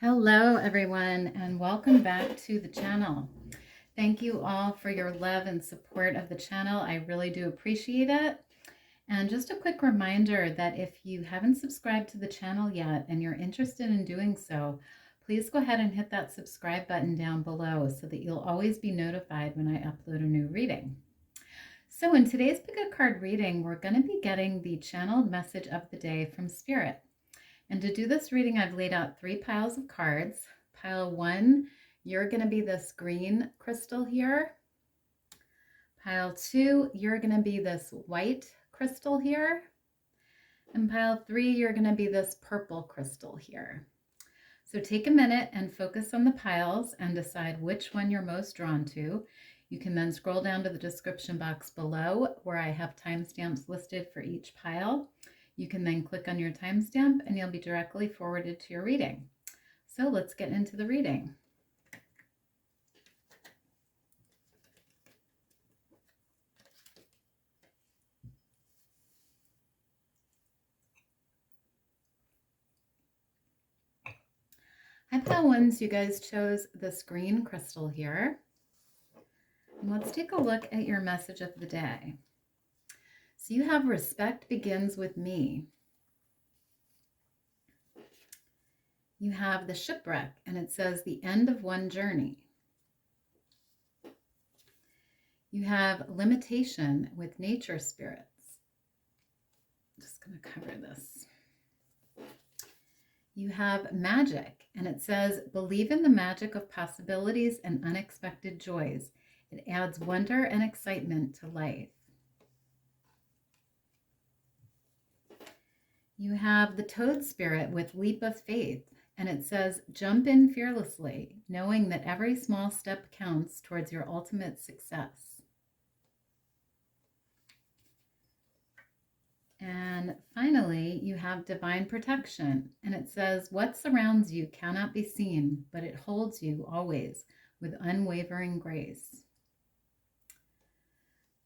Hello everyone, and welcome back to the channel. Thank you all for your love and support of the channel. I really do appreciate it. And just a quick reminder that if you haven't subscribed to the channel yet and you're interested in doing so, please go ahead and hit that subscribe button down below so that you'll always be notified when I upload a new reading. So in today's Pick a Card reading, we're going to be getting the channeled message of the day from Spirit. And to do this reading, I've laid out 3 piles of cards. Pile 1, you're going to be this green crystal here. Pile 2, you're going to be this white crystal here. And pile 3, you're going to be this purple crystal here. So take a minute and focus on the piles and decide which one you're most drawn to. You can then scroll down to the description box below where I have timestamps listed for each pile. You can then click on your timestamp and you'll be directly forwarded to your reading. So let's get into the reading. Hi pile ones, you guys chose this green crystal here. And let's take a look at your message of the day. So you have respect begins with me. You have the shipwreck, and it says the end of one journey. You have limitation with nature spirits. I'm just going to cover this. You have magic, and it says believe in the magic of possibilities and unexpected joys. It adds wonder and excitement to life. You have the toad spirit with leap of faith. And it says, jump in fearlessly, knowing that every small step counts towards your ultimate success. And finally, you have divine protection. And it says, what surrounds you cannot be seen, but it holds you always with unwavering grace.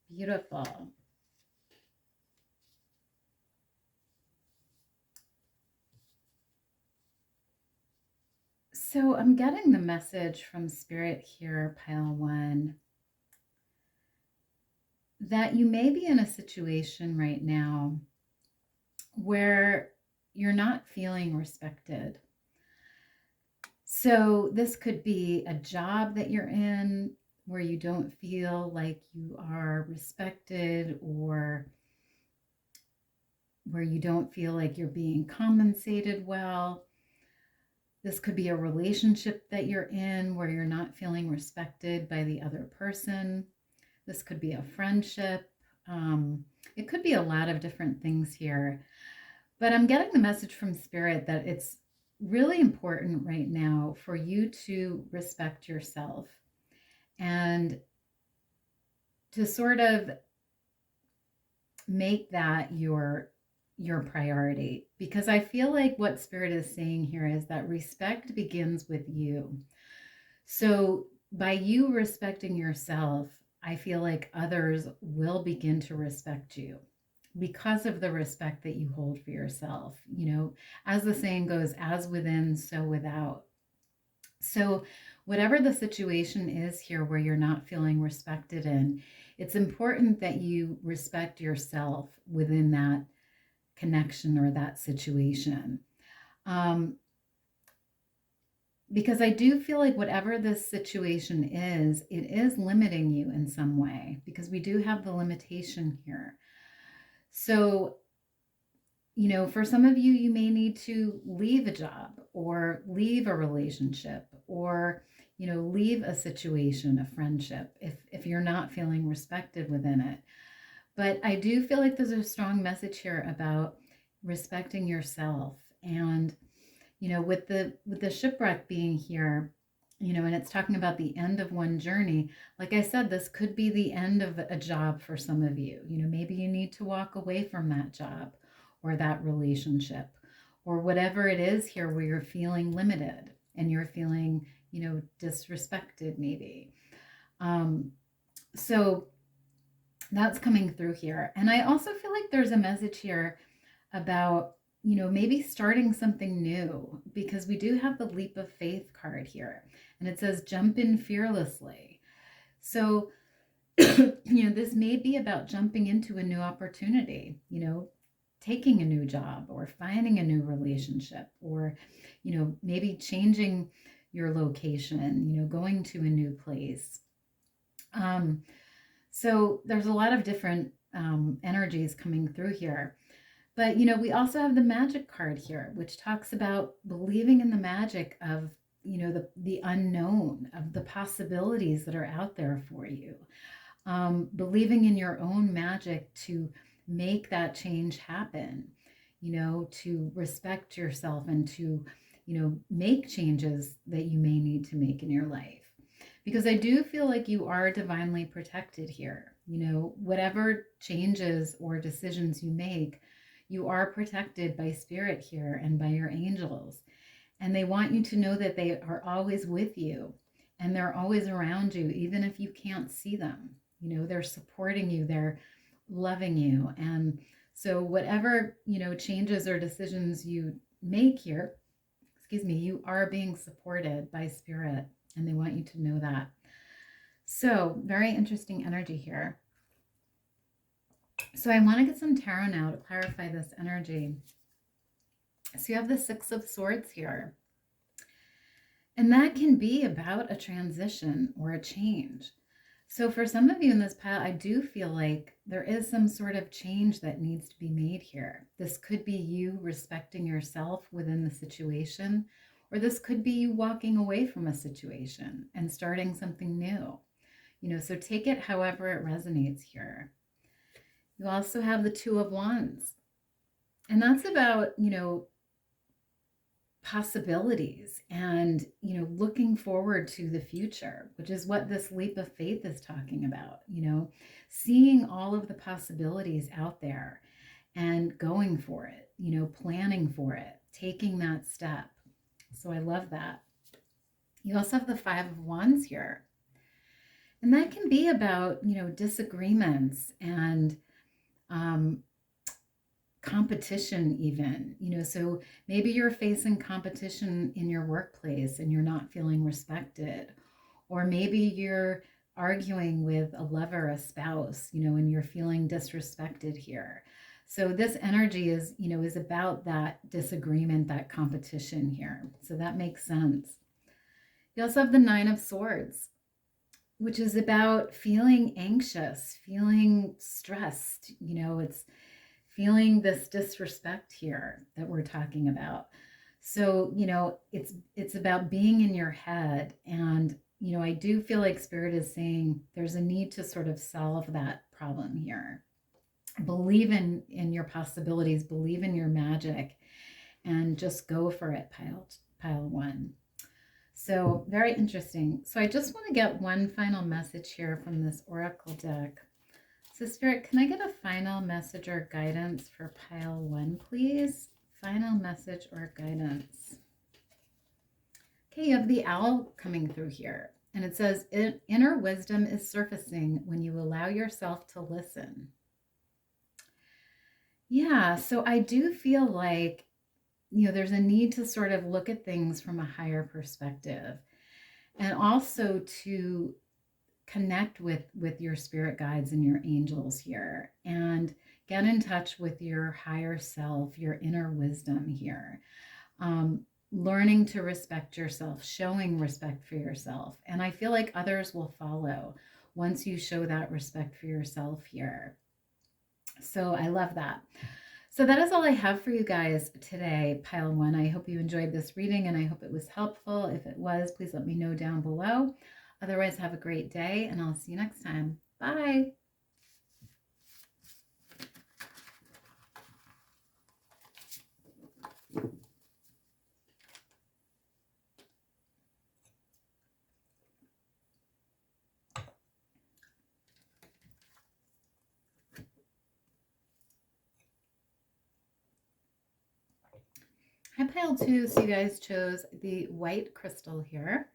Beautiful. So I'm getting the message from Spirit here, pile 1, that you may be in a situation right now where you're not feeling respected. So this could be a job that you're in where you don't feel like you are respected, or where you don't feel like you're being compensated well. This could be a relationship that you're in where you're not feeling respected by the other person. This could be a friendship. It could be a lot of different things here. But I'm getting the message from Spirit that it's really important right now for you to respect yourself and to sort of make that your priority, because I feel like what Spirit is saying here is that respect begins with you. So by you respecting yourself, I feel like others will begin to respect you because of the respect that you hold for yourself. You know, as the saying goes, as within, so without. So whatever the situation is here where you're not feeling respected in, it's important that you respect yourself within that connection or that situation. Because I do feel like whatever this situation is, it is limiting you in some way, because we do have the limitation here. So, you know, for some of you, you may need to leave a job or leave a relationship, or, you know, leave a situation, a friendship, if you're not feeling respected within it. But I do feel like there's a strong message here about respecting yourself. And, you know, with the shipwreck being here, you know, and it's talking about the end of one journey. Like I said, this could be the end of a job for some of you. You know, maybe you need to walk away from that job or that relationship, or whatever it is here where you're feeling limited and you're feeling, you know, disrespected maybe. So that's coming through here. And I also feel like there's a message here about maybe starting something new, because we do have the leap of faith card here, and it says jump in fearlessly. So, this may be about jumping into a new opportunity, taking a new job or finding a new relationship, or, maybe changing your location, going to a new place. So there's a lot of different energies coming through here. But, we also have the magic card here, which talks about believing in the magic of, the unknown, of the possibilities that are out there for you. Believing in your own magic to make that change happen, to respect yourself and to, make changes that you may need to make in your life. Because I do feel like you are divinely protected here. Whatever changes or decisions you make, you are protected by spirit here and by your angels. And they want you to know that they are always with you and they're always around you, even if you can't see them. They're supporting you, they're loving you. And so whatever, changes or decisions you make here, you are being supported by spirit, and they want you to know that. So very interesting energy here. So I want to get some tarot now to clarify this energy. So you have the Six of Swords here. And that can be about a transition or a change. So for some of you in this pile, I do feel like there is some sort of change that needs to be made here. This could be you respecting yourself within the situation, or this could be you walking away from a situation and starting something new. So take it however it resonates here. You also have the Two of Wands. And that's about, possibilities and, looking forward to the future, which is what this leap of faith is talking about, seeing all of the possibilities out there and going for it, planning for it, taking that step. So I love that. You also have the Five of Wands here. And that can be about, disagreements and competition even, so maybe you're facing competition in your workplace and you're not feeling respected, or maybe you're arguing with a lover, a spouse, and you're feeling disrespected here. So this energy is, is about that disagreement, that competition here. So that makes sense. You also have the Nine of Swords, which is about feeling anxious, feeling stressed. It's feeling this disrespect here that we're talking about. So, it's about being in your head. And, I do feel like Spirit is saying there's a need to sort of solve that problem here. Believe in your possibilities, believe in your magic, and just go for it, pile one. So very interesting. So I just want to get one final message here from this Oracle deck. So Spirit, can I get a final message or guidance for pile one, please? Final message or guidance. Okay, you have the Owl coming through here. And it says, inner wisdom is surfacing when you allow yourself to listen. Yeah, so I do feel like, there's a need to sort of look at things from a higher perspective, and also to connect with your spirit guides and your angels here, and get in touch with your higher self, your inner wisdom here. Learning to respect yourself, showing respect for yourself. And I feel like others will follow once you show that respect for yourself here. So I love that. So that is all I have for you guys today, pile one. I hope you enjoyed this reading and I hope it was helpful. If it was, please let me know down below. Otherwise, have a great day and I'll see you next time. Bye. Hi, pile two. So you guys chose the white crystal here.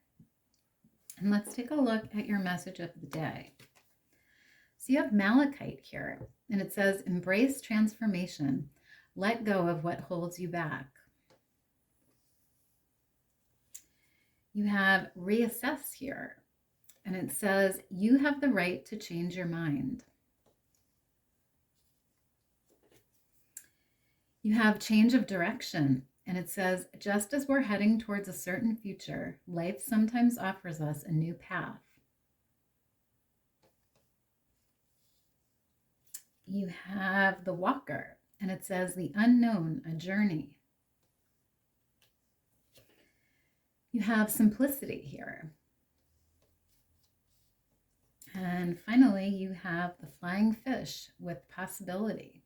And let's take a look at your message of the day. So you have malachite here, and it says, embrace transformation. let go of what holds you back. You have reassess here, and it says you have the right to change your mind. You have change of direction, and it says just as we're heading towards a certain future, life sometimes offers us a new path. You have the walker, and it says the unknown, a journey. You have simplicity here. And finally, you have the flying fish with possibility.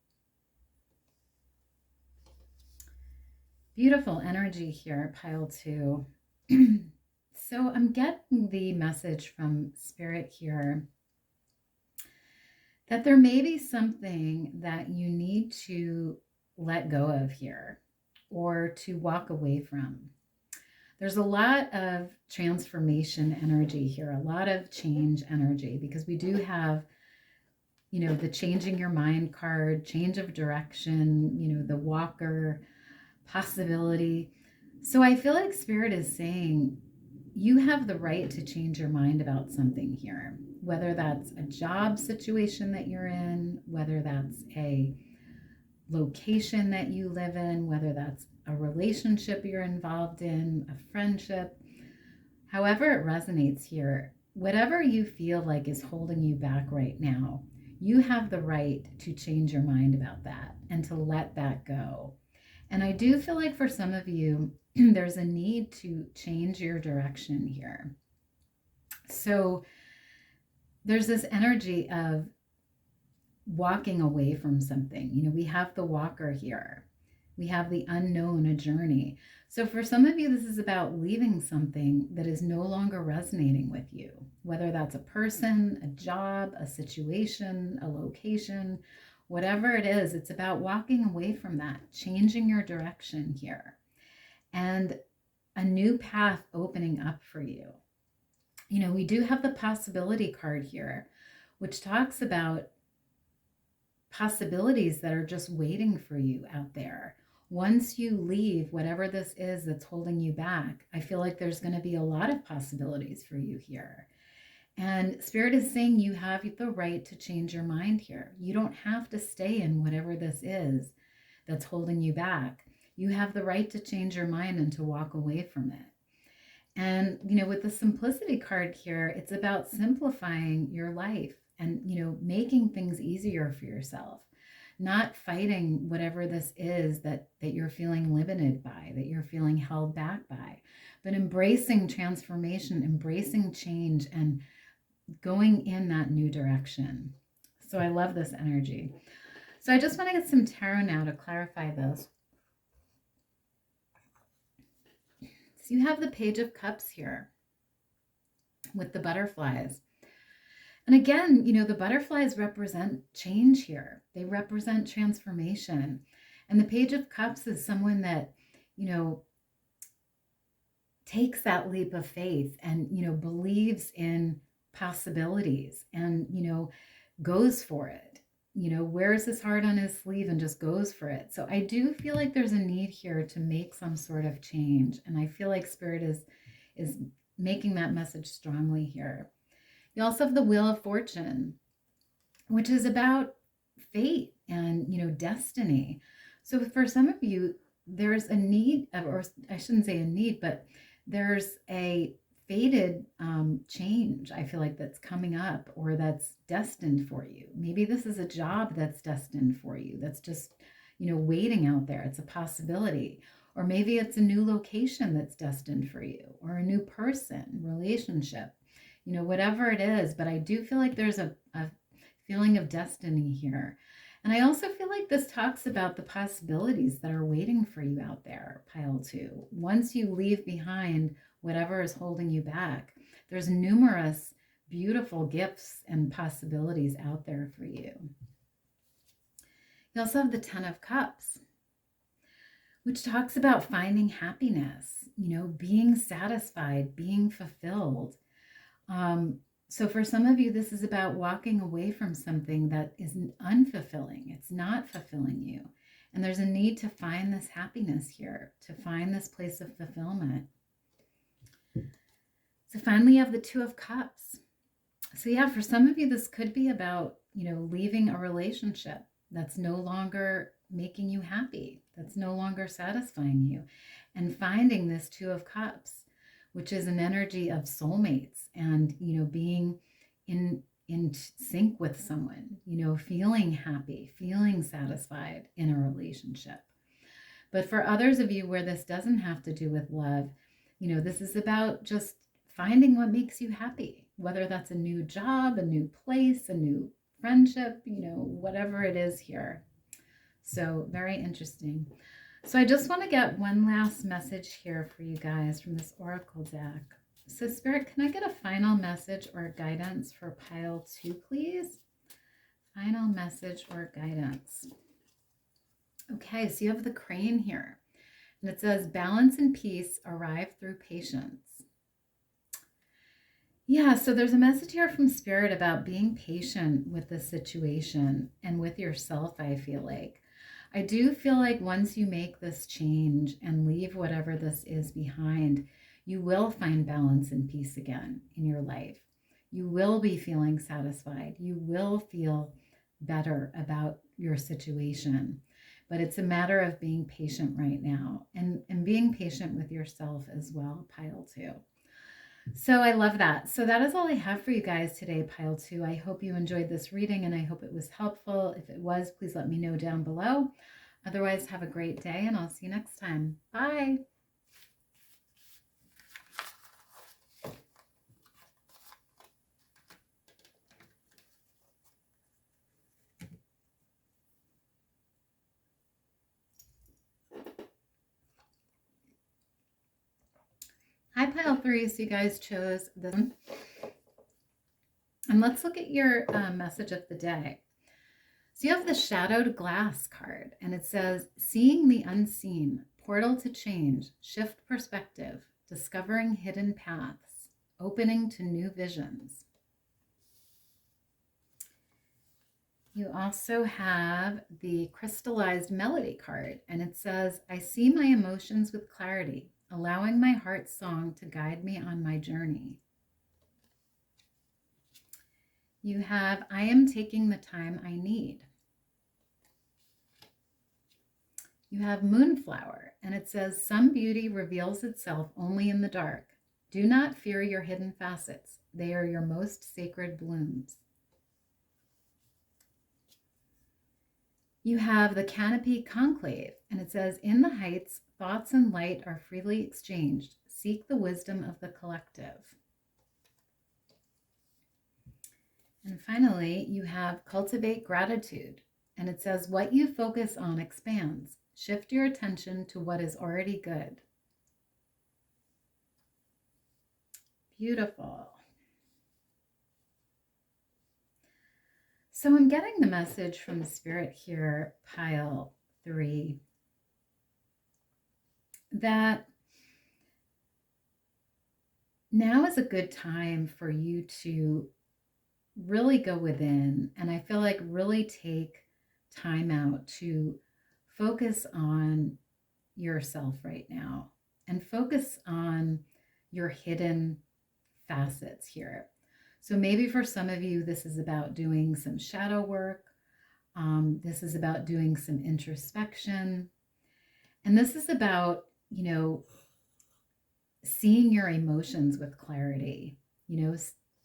Beautiful energy here, pile 2. So I'm getting the message from Spirit here that there may be something that you need to let go of here or to walk away from. There's a lot of transformation energy here, a lot of change energy, because we do have, the changing your mind card, change of direction, the walker, possibility. So I feel like Spirit is saying you have the right to change your mind about something here, whether that's a job situation that you're in, whether that's a location that you live in, whether that's a relationship you're involved in, a friendship, however it resonates here, whatever you feel like is holding you back right now, you have the right to change your mind about that and to let that go. And I do feel like for some of you, there's a need to change your direction here. So there's this energy of walking away from something. We have the walker here. We have the unknown, a journey. So for some of you, this is about leaving something that is no longer resonating with you, whether that's a person, a job, a situation, a location, whatever it is. It's about walking away from that, changing your direction here, and a new path opening up for you. We do have the possibility card here, which talks about possibilities that are just waiting for you out there. Once you leave whatever this is that's holding you back, I feel like there's going to be a lot of possibilities for you here. And Spirit is saying you have the right to change your mind here. You don't have to stay in whatever this is that's holding you back. You have the right to change your mind and to walk away from it. And, with the simplicity card here, it's about simplifying your life and, making things easier for yourself, not fighting whatever this is that you're feeling limited by, that you're feeling held back by, but embracing transformation, embracing change, and going in that new direction. So I love this energy. So I just want to get some tarot now to clarify this. So you have the Page of Cups here with the butterflies. And again, the butterflies represent change here. They represent transformation. And the Page of Cups is someone that, takes that leap of faith and, believes in possibilities and, goes for it, wears his heart on his sleeve and just goes for it. So I do feel like there's a need here to make some sort of change. And I feel like Spirit is making that message strongly here. You also have the Wheel of Fortune, which is about fate and, destiny. So for some of you, there's a need, or I shouldn't say a need, but there's a fated change, I feel like, that's coming up or that's destined for you. Maybe this is a job that's destined for you. That's just, waiting out there. It's a possibility. Or maybe it's a new location that's destined for you, or a new person, relationship, whatever it is. But I do feel like there's a feeling of destiny here. And I also feel like this talks about the possibilities that are waiting for you out there, pile 2. Once you leave behind whatever is holding you back, there's numerous beautiful gifts and possibilities out there for you. You also have the Ten of Cups, which talks about finding happiness, being satisfied, being fulfilled. So for some of you, this is about walking away from something that is unfulfilling. It's not fulfilling you. And there's a need to find this happiness here, to find this place of fulfillment. So finally, you have the Two of Cups. So yeah, for some of you, this could be about, leaving a relationship that's no longer making you happy, that's no longer satisfying you, and finding this Two of Cups, which is an energy of soulmates and, being in sync with someone, feeling happy, feeling satisfied in a relationship. But for others of you where this doesn't have to do with love, this is about just finding what makes you happy, whether that's a new job, a new place, a new friendship, whatever it is here. So very interesting. So I just want to get one last message here for you guys from this Oracle deck. So Spirit, can I get a final message or guidance for pile 2, please? Final message or guidance. Okay, so you have the crane here. And it says, balance and peace arrive through patience. Yeah, so there's a message here from Spirit about being patient with the situation and with yourself, I feel like. I do feel like once you make this change and leave whatever this is behind, you will find balance and peace again in your life. You will be feeling satisfied. You will feel better about your situation. But it's a matter of being patient right now and being patient with yourself as well, pile 2. So I love that. So that is all I have for you guys today, pile 2. I hope you enjoyed this reading and I hope it was helpful. If it was, please let me know down below. Otherwise, have a great day and I'll see you next time. Bye. Hi, pile 3. So you guys chose this one. And let's look at your message of the day. So you have the Shadowed Glass card, and it says, seeing the unseen, portal to change, shift perspective, discovering hidden paths, opening to new visions. You also have the Crystallized Melody card, and it says, I see my emotions with clarity, allowing my heart's song to guide me on my journey. You have, I am taking the time I need. You have Moonflower, and it says, some beauty reveals itself only in the dark. Do not fear your hidden facets. They are your most sacred blooms. You have the Canopy Conclave, and it says, in the heights, thoughts and light are freely exchanged. Seek the wisdom of the collective. And finally, you have Cultivate Gratitude, and it says, what you focus on expands. Shift your attention to what is already good. Beautiful. So I'm getting the message from Spirit here, pile 3, that now is a good time for you to really go within, and I feel like really take time out to focus on yourself right now and focus on your hidden facets here. So maybe for some of you, this is about doing some shadow work. This is about doing some introspection. And this is about, seeing your emotions with clarity,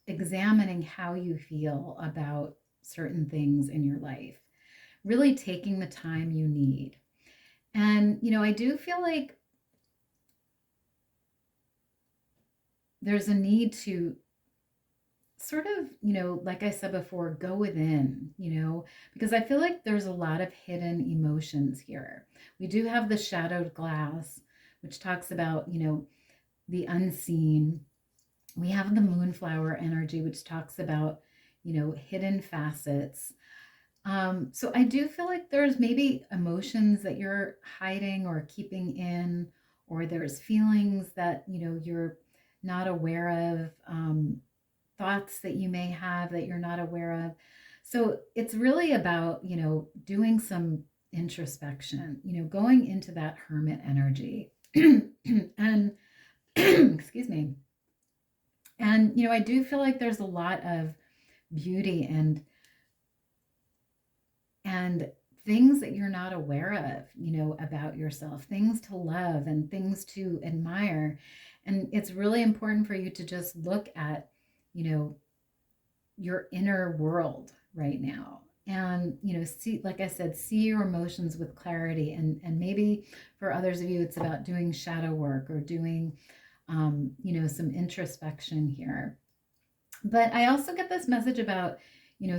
examining how you feel about certain things in your life, really taking the time you need. And, I do feel like there's a need to sort of, like I said before, go within, because I feel like there's a lot of hidden emotions here. We do have the Shadowed Glass, which talks about, the unseen. We have the Moonflower energy, which talks about, hidden facets. So I do feel like there's maybe emotions that you're hiding or keeping in, or there's feelings that, you're not aware of, thoughts that you may have that you're not aware of. So it's really about, doing some introspection, going into that hermit energy. And excuse me. And, I do feel like there's a lot of beauty and things that you're not aware of, about yourself, things to love and things to admire. And it's really important for you to just look at, your inner world right now. And, see, like I said, see your emotions with clarity. And maybe for others of you, it's about doing shadow work or doing, some introspection here. But I also get this message about,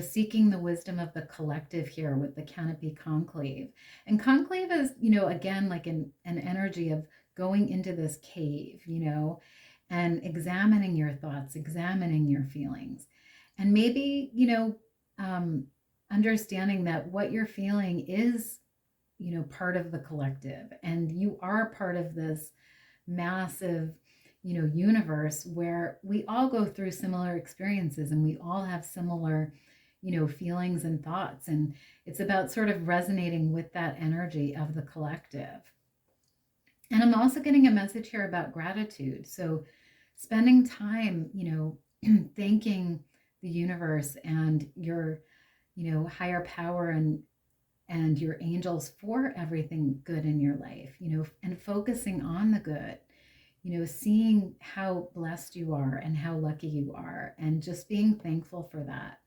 seeking the wisdom of the collective here with the canopy conclave. And conclave is, again, like an energy of going into this cave, and examining your thoughts, examining your feelings. And maybe, understanding that what you're feeling is, part of the collective. And you are part of this massive, universe where we all go through similar experiences and we all have similar, feelings and thoughts. And it's about sort of resonating with that energy of the collective. And I'm also getting a message here about gratitude. So spending time, thanking the universe and your, higher power and your angels for everything good in your life, and focusing on the good, seeing how blessed you are and how lucky you are, and just being thankful for that.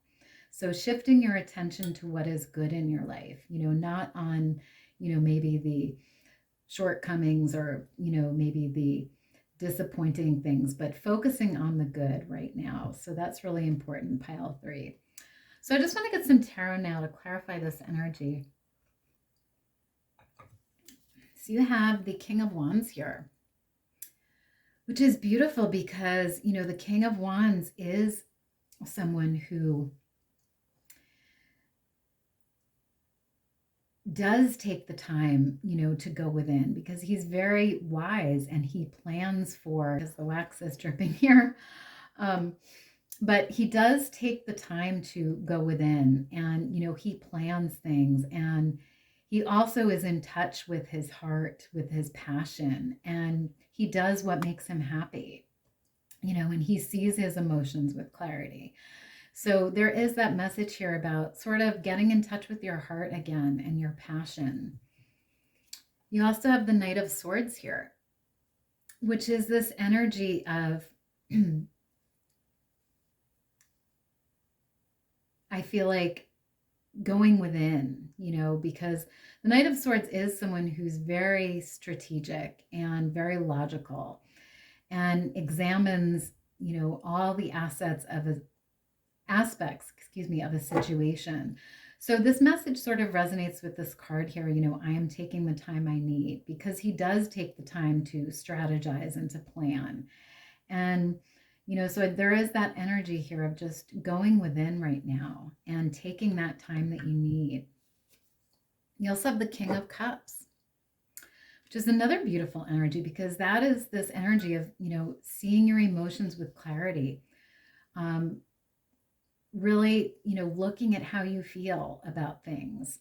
So shifting your attention to what is good in your life, not on, maybe the shortcomings or, maybe the disappointing things, but focusing on the good right now. So that's really important, pile 3. So I just want to get some tarot now to clarify this energy. So you have the King of Wands here, which is beautiful because, the King of Wands is someone who does take the time, to go within, because he's very wise and he plans for, as the wax is dripping here, but he does take the time to go within and, he plans things, and he also is in touch with his heart, with his passion, and he does what makes him happy, and he sees his emotions with clarity. So there is that message here about sort of getting in touch with your heart again and your passion. You also have the Knight of Swords here, which is this energy of, I feel like, going within, because the Knight of Swords is someone who's very strategic and very logical and examines, all the aspects of a situation. So this message sort of resonates with this card here, I am taking the time I need, because he does take the time to strategize and to plan. And, so there is that energy here of just going within right now and taking that time that you need. You also have the King of Cups, which is another beautiful energy, because that is this energy of, seeing your emotions with clarity. Really, looking at how you feel about things,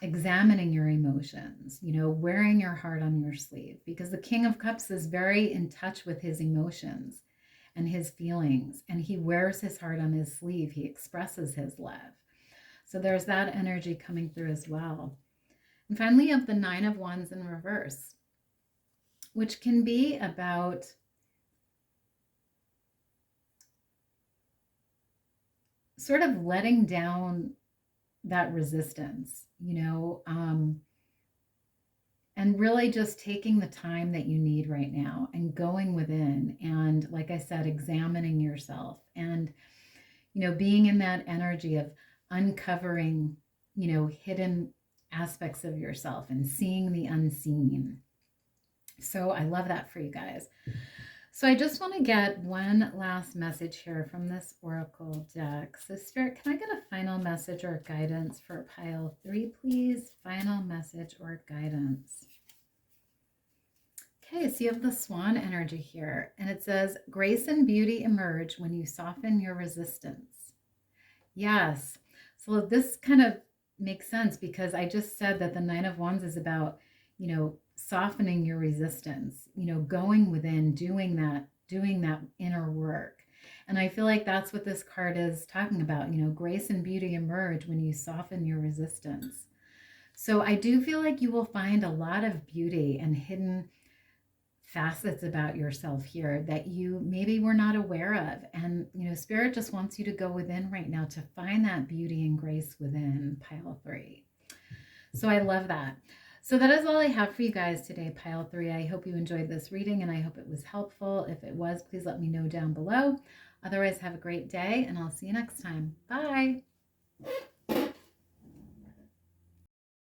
examining your emotions, wearing your heart on your sleeve, because the King of Cups is very in touch with his emotions and his feelings, and he wears his heart on his sleeve. He expresses his love. So there's that energy coming through as well. And finally, you have the Nine of Wands in reverse, which can be about sort of letting down that resistance, and really just taking the time that you need right now and going within. And like I said, examining yourself and, being in that energy of uncovering, hidden aspects of yourself and seeing the unseen. So I love that for you guys. So I just want to get one last message here from this Oracle deck. So Spirit, can I get a final message or guidance for pile 3, please? Final message or guidance. Okay, so you have the Swan energy here, and it says, grace and beauty emerge when you soften your resistance. Yes, so this kind of makes sense because I just said that the Nine of Wands is about, softening your resistance, going within, doing that inner work. And I feel like that's what this card is talking about. Grace and beauty emerge when you soften your resistance. So I do feel like you will find a lot of beauty and hidden facets about yourself here that you maybe were not aware of. And, Spirit just wants you to go within right now to find that beauty and grace within, pile 3. So I love that. So that is all I have for you guys today, pile 3. I hope you enjoyed this reading and I hope it was helpful. If it was, please let me know down below. Otherwise, have a great day and I'll see you next time. Bye.